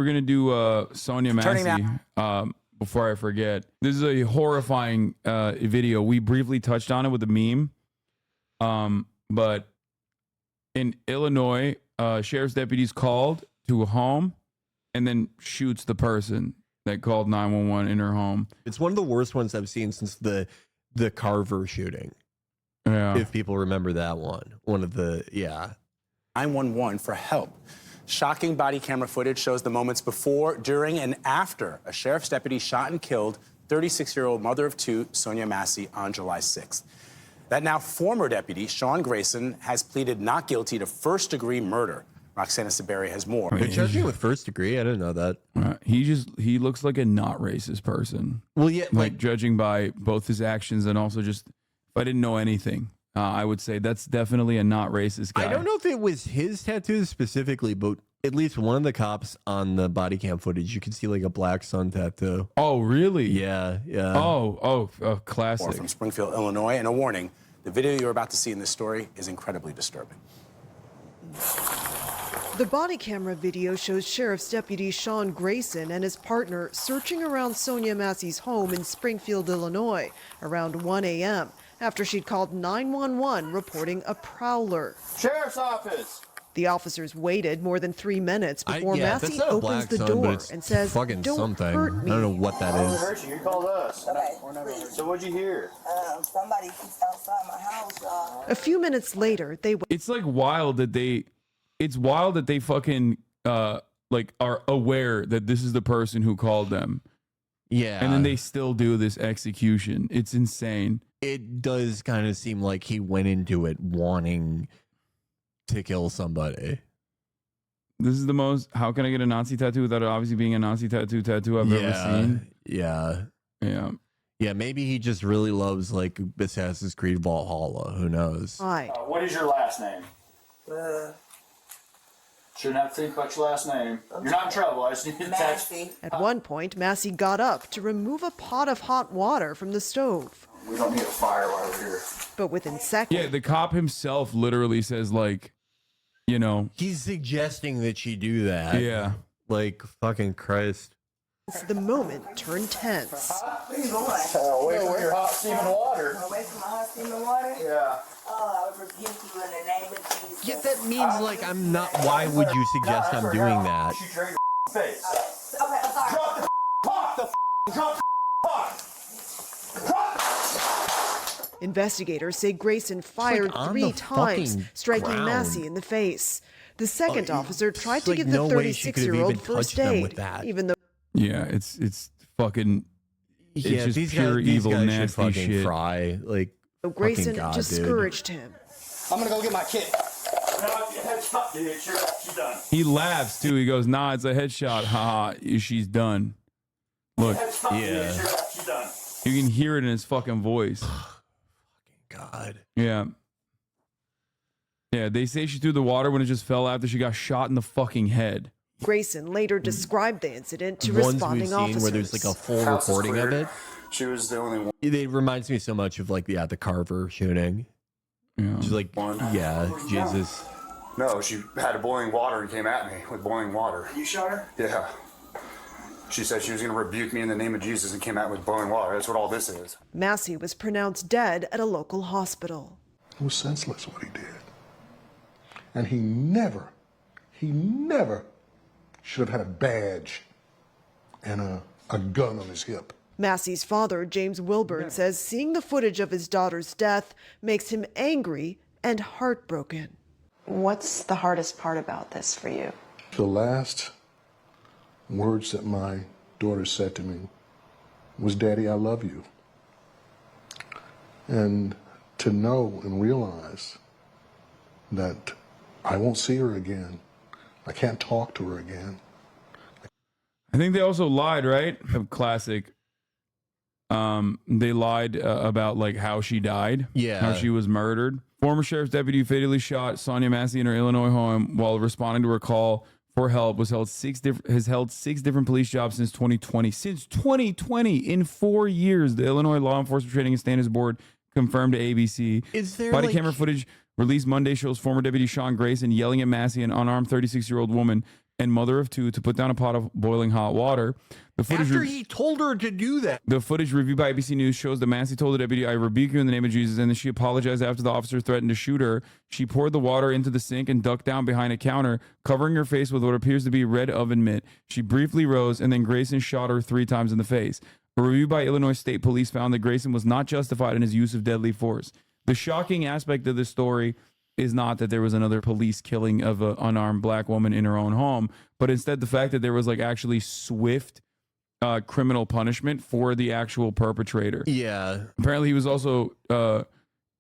we're gonna do Sonya Massey. Before I forget, this is a horrifying video. We briefly touched on it with the meme. But in Illinois, sheriff's deputies called to a home and then shoots the person that called 911 in her home. It's one of the worst ones I've seen since the Carver shooting. Yeah. If people remember that one. One of the, yeah. 911 for help. Shocking body camera footage shows the moments before, during, and after a sheriff's deputy shot and killed 36-year-old mother of two, Sonya Massey, on July 6th. That now former deputy, Sean Grayson, has pleaded not guilty to first-degree murder. Roxana Saberi has more. They're charging with first degree? I didn't know that. He looks like a not racist person. Well, yeah. Like judging by both his actions and also just, if I didn't know anything, I would say that's definitely a not racist guy. I don't know if it was his tattoos specifically, but at least one of the cops on the body cam footage, you can see like a black sun tattoo. Oh, really? Yeah, yeah. Oh, classic. More from Springfield, Illinois, and a warning, the video you're about to see in this story is incredibly disturbing. The body camera video shows Sheriff's Deputy Sean Grayson and his partner searching around Sonya Massey's home in Springfield, Illinois, around 1 a.m. after she'd called 911 reporting a prowler. Sheriff's office! The officers waited more than 3 minutes before Massey opens the sun, door and says, "Don't something. Hurt me." I don't know what that is. Hurt you called us. Okay, so what'd you hear? Somebody keeps outside my house. A few minutes later, they... It's like wild that they... It's wild that they fucking, like, are aware that this is the person who called them. Yeah. And then they still do this execution. It's insane. It does kind of seem like he went into it wanting to kill somebody. This is the most, how can I get a Nazi tattoo without it obviously being a Nazi tattoo I've ever seen? Yeah. Yeah. Yeah, maybe he just really loves, like, Assassin's Creed Valhalla. Who knows? Hi. What is your last name? Shouldn't have to think about your last name. You're not in trouble. I just need to text. At one point, Massey got up to remove a pot of hot water from the stove. We don't need a fire while we're here. But within seconds... Yeah, the cop himself literally says, like, you know... He's suggesting that she do that. Yeah. Like, fucking Christ. The moment turned tense. Where you going? Away from your hot steaming water. Away from my hot steaming water? Yeah. Oh, I would rebuke you in the name of Jesus. Yeah, that means, like, I'm not... Why would you suggest I'm doing that? Shoot your face. Okay, I'm sorry. Drop the pot! Drop the pot! Investigators say Grayson fired on 3 the times, fucking striking ground. Massey in the face. The second officer tried to like give the no way she could have 36-year-old even first touched them aid, with that. even though... Yeah, it's fucking... It's Yeah, just these pure guys, these evil, guys should nasty fucking shit. fry. Like, Grayson fucking God, discouraged him. I'm gonna go get my kit. No, headshot, dude. She's done. He laughs, too. He goes, nah, it's a headshot. Haha, she's done. Look, Yeah. She's done. you can hear it in his fucking voice. God. Yeah. Yeah, they say she threw the water when it just fell after she got shot in the fucking head. Grayson later described the incident to Ones we've responding seen officers. where there's like a full House is recording of clear. it. She was the only one. It reminds me so much of like the Carver shooting. Yeah. She's like, yeah, Jesus. No, she had boiling water and came at me with boiling water. You shot her? Yeah. She said she was going to rebuke me in the name of Jesus and came out with boiling water. That's what all this is. Massey was pronounced dead at a local hospital. It was senseless what he did. And he never should have had a badge and a gun on his hip. Massey's father, James Wilburn, says seeing the footage of his daughter's death makes him angry and heartbroken. What's the hardest part about this for you? The last words that my daughter said to me was, "Daddy, I love you." And to know and realize that I won't see her again. I can't talk to her again. I think they also lied, right? Classic. They lied about like how she died. Yeah. How she was murdered. Former sheriff's deputy who fatally shot Sonya Massey in her Illinois home while responding to her call for help has held 6 different police jobs since 2020. Since 2020, in 4 years, the Illinois Law Enforcement Training and Standards Board confirmed to ABC. Is there Body like... camera footage released Monday shows former deputy Sean Grayson yelling at Massey, an unarmed 36-year-old woman, and mother of two to put down a pot of boiling hot water. The footage After he told her to do that. The footage reviewed by ABC News shows that Massey told the deputy, "I rebuke you in the name of Jesus," and then she apologized after the officer threatened to shoot her. She poured the water into the sink and ducked down behind a counter, covering her face with what appears to be red oven mitt. She briefly rose, and then Grayson shot her 3 times in the face. A review by Illinois State Police found that Grayson was not justified in his use of deadly force. The shocking aspect of this story is not that there was another police killing of an unarmed black woman in her own home, but instead the fact that there was like actually swift criminal punishment for the actual perpetrator. Yeah. Apparently he was also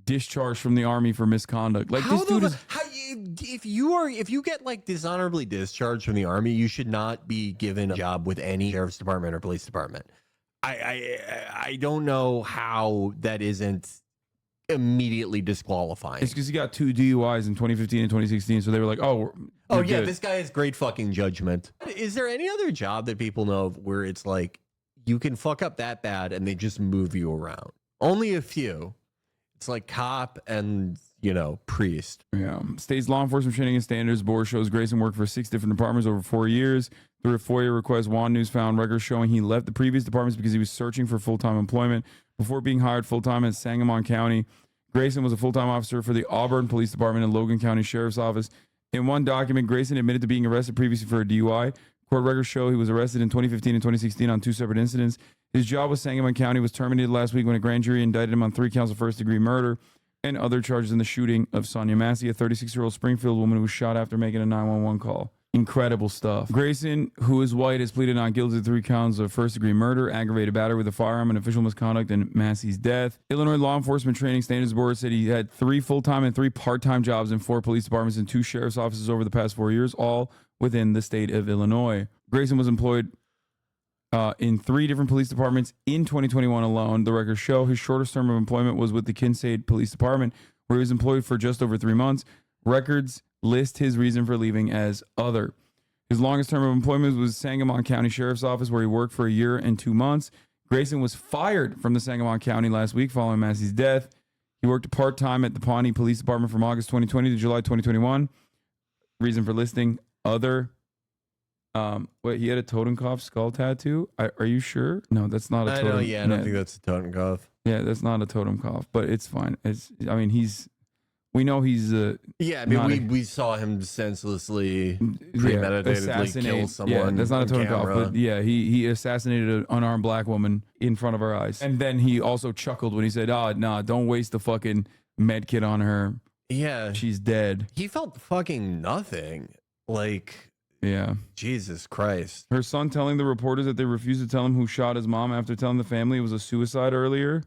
discharged from the army for misconduct. Like this dude is if you get like dishonorably discharged from the army, you should not be given a job with any sheriff's department or police department. I don't know how that isn't immediately disqualifying. It's because he got 2 DUIs in 2015 and 2016, so they were like, "Oh, oh we're yeah, good." this guy has great fucking judgment. Is there any other job that people know of where it's like you can fuck up that bad and they just move you around? Only a few. It's like cop and, you know, priest. Yeah. State's Law Enforcement Training and Standards Board shows Grayson worked for 6 different departments over 4 years. Through a FOIA request, Juan News found records showing he left the previous departments because he was searching for full-time employment before being hired full-time in Sangamon County. Grayson was a full-time officer for the Auburn Police Department and Logan County Sheriff's Office. In one document, Grayson admitted to being arrested previously for a DUI. Court records show he was arrested in 2015 and 2016 on 2 separate incidents. His job with Sangamon County was terminated last week when a grand jury indicted him on 3 counts of first-degree murder and other charges in the shooting of Sonya Massey, a 36-year-old Springfield woman who was shot after making a 911 call. Incredible stuff. Grayson, who is white, has pleaded not guilty to 3 counts of first-degree murder, aggravated battery with a firearm, and official misconduct in Massey's death. Illinois Law Enforcement Training Standards Board said he had 3 full-time and 3 part-time jobs in 4 police departments and 2 sheriff's offices over the past 4 years, all within the state of Illinois. Grayson was employed in 3 different police departments in 2021 alone. The records show his shortest term of employment was with the Kinsade Police Department, where he was employed for just over 3 months. Records list his reason for leaving as other. His longest term of employment was Sangamon County Sheriff's Office, where he worked for 1 year and 2 months. Grayson was fired from the Sangamon County last week following Massey's death. He worked part-time at the Pawnee Police Department from August 2020 to July 2021. Reason for listing other. Wait, he had a Totenkopf skull tattoo? Are you sure? No, that's not a Totem. I know, yeah, I don't think that's a Totenkopf. Yeah, that's not a Totenkopf, but it's fine. We know he's yeah, I mean, we saw him senselessly, premeditatedly kill someone. Yeah, that's not a Totenkopf, but yeah, he assassinated an unarmed black woman in front of our eyes. And then he also chuckled when he said, "Oh, nah, don't waste the fucking med kit on her. Yeah, she's dead." He felt fucking nothing. Like, yeah, Jesus Christ. Her son telling the reporters that they refused to tell him who shot his mom after telling the family it was a suicide earlier.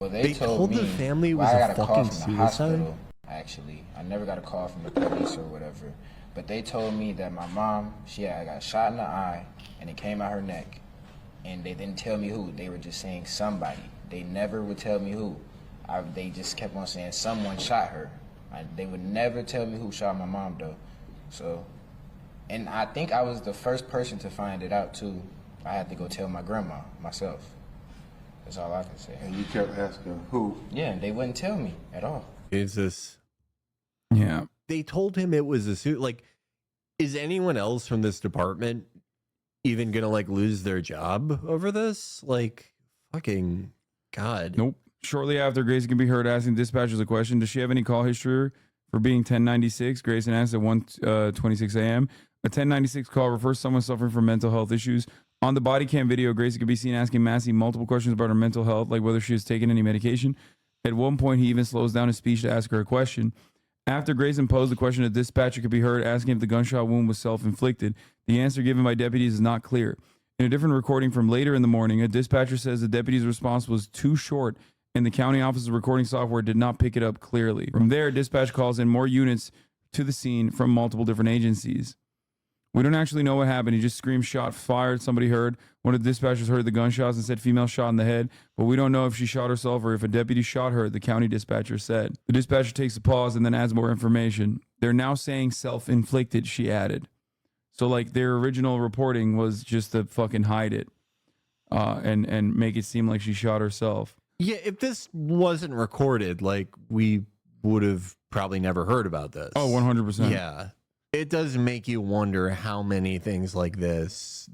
Well, they told me, the family it was I got a call fucking from the suicide? hospital, actually. I never got a call from the police or whatever. But they told me that my mom, she had got shot in the eye and it came out her neck. And they didn't tell me who. They were just saying somebody. They never would tell me who. They just kept on saying someone shot her. They would never tell me who shot my mom, though. So, and I think I was the first person to find it out, too. I had to go tell my grandma myself. That's all I can say. And you kept asking who? Yeah, they wouldn't tell me at all. Jesus. Yeah. They told him it was a suit. Like, is anyone else from this department even gonna like lose their job over this? Like, fucking God. Nope. Shortly after, Grayson can be heard asking dispatchers a question. Does she have any call history for being 1096? Grayson asked at 1:26 a.m. A 1096 call refers to someone suffering from mental health issues. On the body cam video, Grayson could be seen asking Massey multiple questions about her mental health, like whether she has taken any medication. At one point, he even slows down his speech to ask her a question. After Grayson posed the question, a dispatcher could be heard asking if the gunshot wound was self-inflicted. The answer given by deputies is not clear. In a different recording from later in the morning, a dispatcher says the deputy's response was too short and the county office's recording software did not pick it up clearly. From there, dispatch calls in more units to the scene from multiple different agencies. We don't actually know what happened. He just screamed, shot fired. Somebody heard. One of the dispatchers heard the gunshots and said female shot in the head, but we don't know if she shot herself or if a deputy shot her, the county dispatcher said. The dispatcher takes a pause and then adds more information. They're now saying self-inflicted, she added. So like their original reporting was just to fucking hide it and make it seem like she shot herself. Yeah, if this wasn't recorded, like we would have probably never heard about this. Oh, 100%. Yeah. it does make you wonder how many things like this,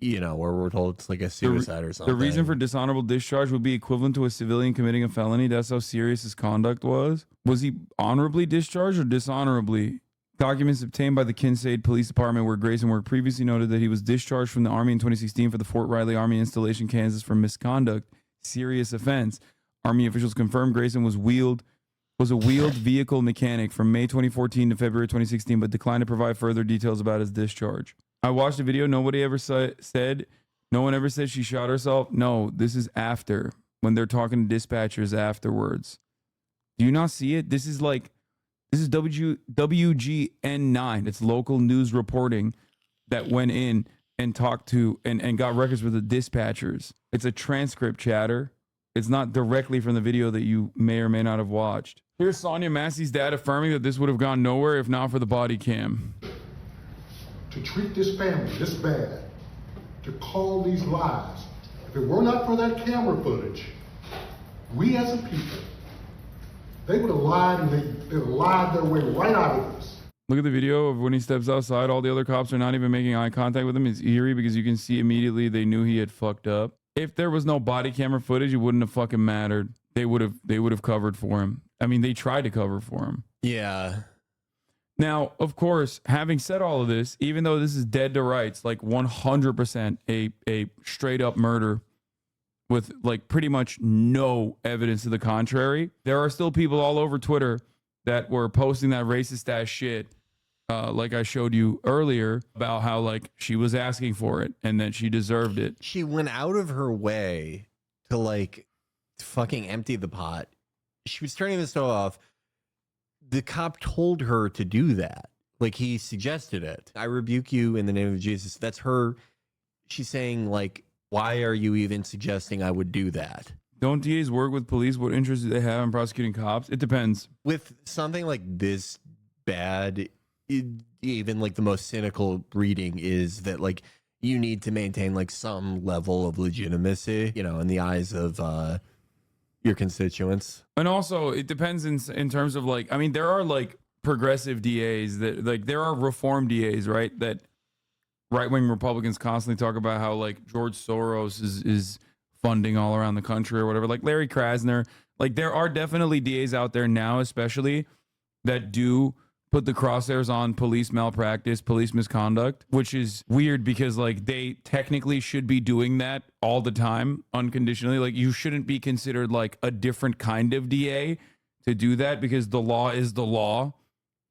you know, where we're told it's like a suicide or something. The reason for dishonorable discharge would be equivalent to a civilian committing a felony. That's how serious his conduct was. Was he honorably discharged or dishonorably? Documents obtained by the Kincaid Police Department where Grayson worked previously noted that he was discharged from the Army in 2016 for the Fort Riley Army installation, Kansas for misconduct. Serious offense. Army officials confirmed Grayson was a wheeled vehicle mechanic from May 2014 to February 2016, but declined to provide further details about his discharge. I watched the video. Nobody ever said, no one ever said she shot herself. No, this is after, when they're talking to dispatchers afterwards. Do you not see it? This is WGN9. It's local news reporting that went in and talked to and got records for the dispatchers. It's a transcript, chatter. It's not directly from the video that you may or may not have watched. Here's Sonya Massey's dad affirming that this would have gone nowhere if not for the body cam. To treat this family this bad, to call these lies, if it were not for that camera footage, we as a people, they would have lied and they would have lied their way right out of this. Look at the video of when he steps outside. All the other cops are not even making eye contact with him. It's eerie because you can see immediately they knew he had fucked up. If there was no body camera footage, it wouldn't have fucking mattered. They would have covered for him. I mean, they tried to cover for him. Yeah. Now, of course, having said all of this, even though this is dead to rights, like 100% a straight up murder with like pretty much no evidence to the contrary, there are still people all over Twitter that were posting that racist ass shit. Like I showed you earlier about how like she was asking for it and that she deserved it. She went out of her way to like fucking empty the pot. She was turning the stove off. The cop told her to do that. Like he suggested it. I rebuke you in the name of Jesus. That's her. She's saying like, why are you even suggesting I would do that? Don't DAs work with police? What interest do they have in prosecuting cops? It depends. With something like this bad, even like the most cynical reading is that like you need to maintain like some level of legitimacy, you know, in the eyes of your constituents. And also it depends in terms of like, I mean, there are like progressive DAs that like, there are reform DAs, right? That right-wing Republicans constantly talk about how like George Soros is funding all around the country or whatever. Like Larry Krasner, like there are definitely DAs out there now, especially that do put the crosshairs on police malpractice, police misconduct, which is weird because like they technically should be doing that all the time unconditionally. Like you shouldn't be considered like a different kind of DA to do that because the law is the law,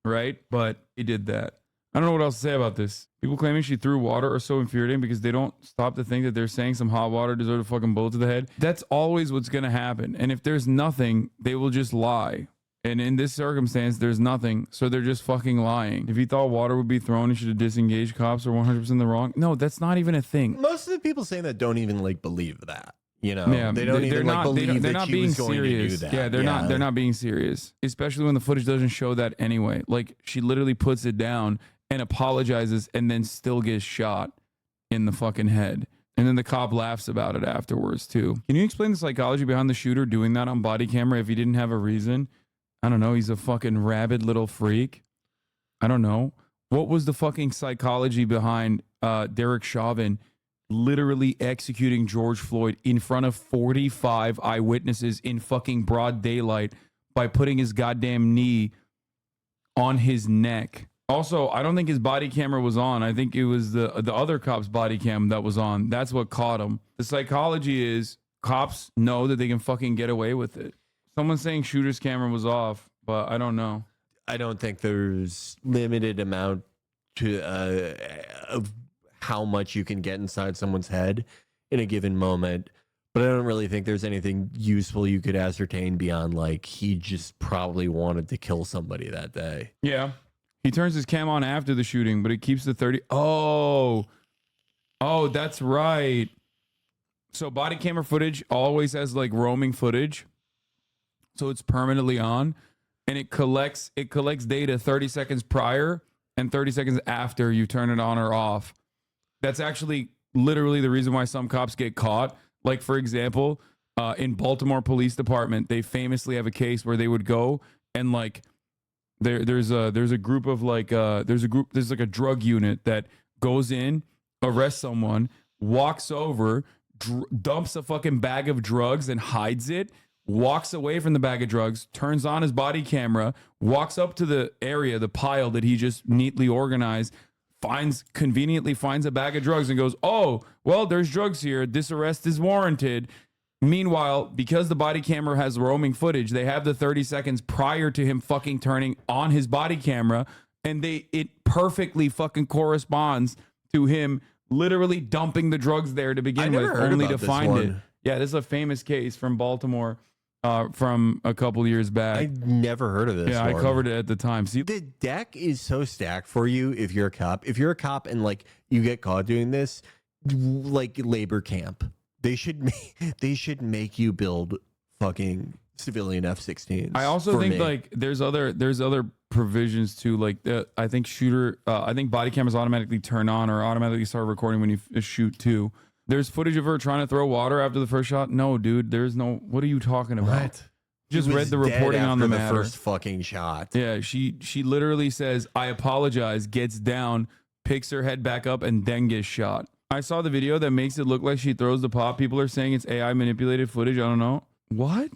right? But he did that. I don't know what else to say about this. People claiming she threw water are so infuriating because they don't stop to think that they're saying some hot water deserves a fucking bullet to the head. That's always what's going to happen. And if there's nothing, they will just lie. And in this circumstance, there's nothing. So they're just fucking lying. If he thought water would be thrown, he should have disengaged. Cops are 100% in the wrong. No, that's not even a thing. Most of the people saying that don't even like believe that. You know, yeah, they don't even like believe they're that not she being was going serious. to do that. Yeah, they're not being serious. Especially when the footage doesn't show that anyway. Like she literally puts it down and apologizes and then still gets shot in the fucking head. And then the cop laughs about it afterwards too. Can you explain the psychology behind the shooter doing that on body camera if he didn't have a reason? I don't know. He's a fucking rabid little freak. I don't know. What was the fucking psychology behind Derek Chauvin literally executing George Floyd in front of 45 eyewitnesses in fucking broad daylight by putting his goddamn knee on his neck? Also, I don't think his body camera was on. I think it was the other cop's body cam that was on. That's what caught him. The psychology is cops know that they can fucking get away with it. Someone's saying shooter's camera was off, but I don't know. I don't think there's limited amount to of how much you can get inside someone's head in a given moment. But I don't really think there's anything useful you could ascertain beyond like he just probably wanted to kill somebody that day. Yeah. He turns his cam on after the shooting, but it keeps the 30. Oh, that's right. So body camera footage always has like roaming footage. So it's permanently on and it collects data 30 seconds prior and 30 seconds after you turn it on or off. That's actually literally the reason why some cops get caught. Like, for example, in Baltimore Police Department, they famously have a case where they would go and like there's a group of like there's like a drug unit that goes in, arrests someone, walks over, dumps a fucking bag of drugs and hides it, walks away from the bag of drugs, turns on his body camera, walks up to the area, the pile that he just neatly organized, conveniently finds a bag of drugs and goes, oh, well, there's drugs here. This arrest is warranted. Meanwhile, because the body camera has roaming footage, they have the 30 seconds prior to him fucking turning on his body camera, and it perfectly fucking corresponds to him literally dumping the drugs there to begin with, only to find it. Yeah, this is a famous case from Baltimore from a couple years back. I never heard of this. Yeah, one. I covered it at the time. See, the deck is so stacked for you if you're a cop. If you're a cop and like you get caught doing this, like labor camp, they should make you build fucking civilian F-16s. I also think like there's other provisions too. Like I think body cameras automatically turn on or automatically start recording when you shoot too. There's footage of her trying to throw water after the first shot. No, dude, there's no. What are you talking about? What? Just read the reporting on the matter. First fucking shot. Yeah, she literally says, "I apologize," gets down, picks her head back up, and then gets shot. I saw the video that makes it look like she throws the pot. People are saying it's AI manipulated footage. I don't know. What?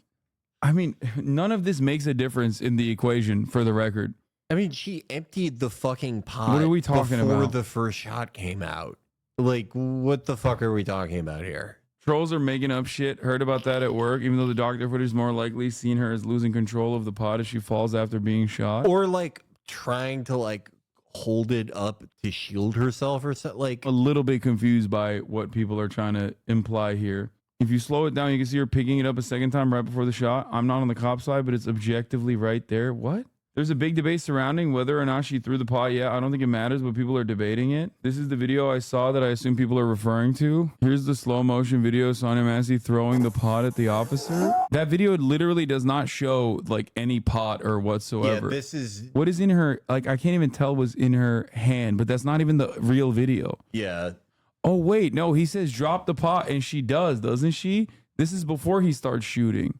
I mean, none of this makes a difference in the equation, for the record. I mean, she emptied the fucking pot. What are we talking before about? The first shot came out. Like, what the fuck are we talking about here? Trolls are making up shit. Heard about that at work, even though the doctor footage is more likely seen her as losing control of the pot as she falls after being shot. Or like trying to like hold it up to shield herself or something. Like, a little bit confused by what people are trying to imply here. If you slow it down, you can see her picking it up a second time right before the shot. I'm not on the cop side, but it's objectively right there. What? There's a big debate surrounding whether or not she threw the pot. Yeah, I don't think it matters, but people are debating it. This is the video I saw that I assume people are referring to. Here's the slow motion video of Sonya Massey throwing the pot at the officer. That video literally does not show like any pot or whatsoever. yeah, this is What is in her, like, I can't even tell what's in her hand, but that's not even the real video. yeah. Oh, wait, no, he says drop the pot, and she does, doesn't she? This is before he starts shooting.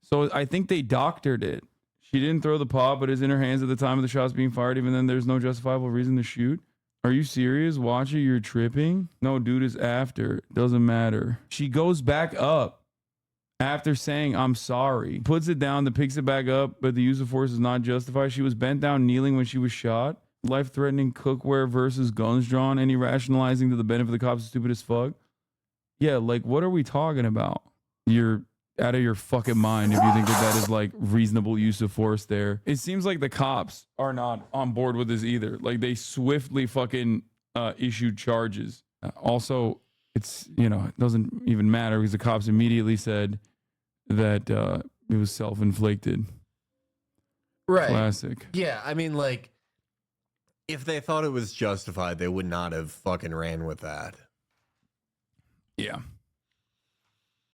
So I think they doctored it. She didn't throw the pot, but is in her hands at the time of the shots being fired. Even then, there's no justifiable reason to shoot. Are you serious? Watch it, you're tripping? No, dude is after. Doesn't matter. She goes back up after saying, I'm sorry. Puts it down, then picks it back up, but the use of force is not justified. She was bent down, kneeling when she was shot. Life-threatening cookware versus guns drawn. Any rationalizing to the benefit of the cops is stupid as fuck. Yeah, like, what are we talking about? You're out of your fucking mind if you think that is like reasonable use of force there. It seems like the cops are not on board with this either. Like, they swiftly fucking issued charges. Also, it's, you know, it doesn't even matter because the cops immediately said that it was self-inflicted. Right. Classic. Yeah, I mean, like, if they thought it was justified, they would not have fucking ran with that. Yeah.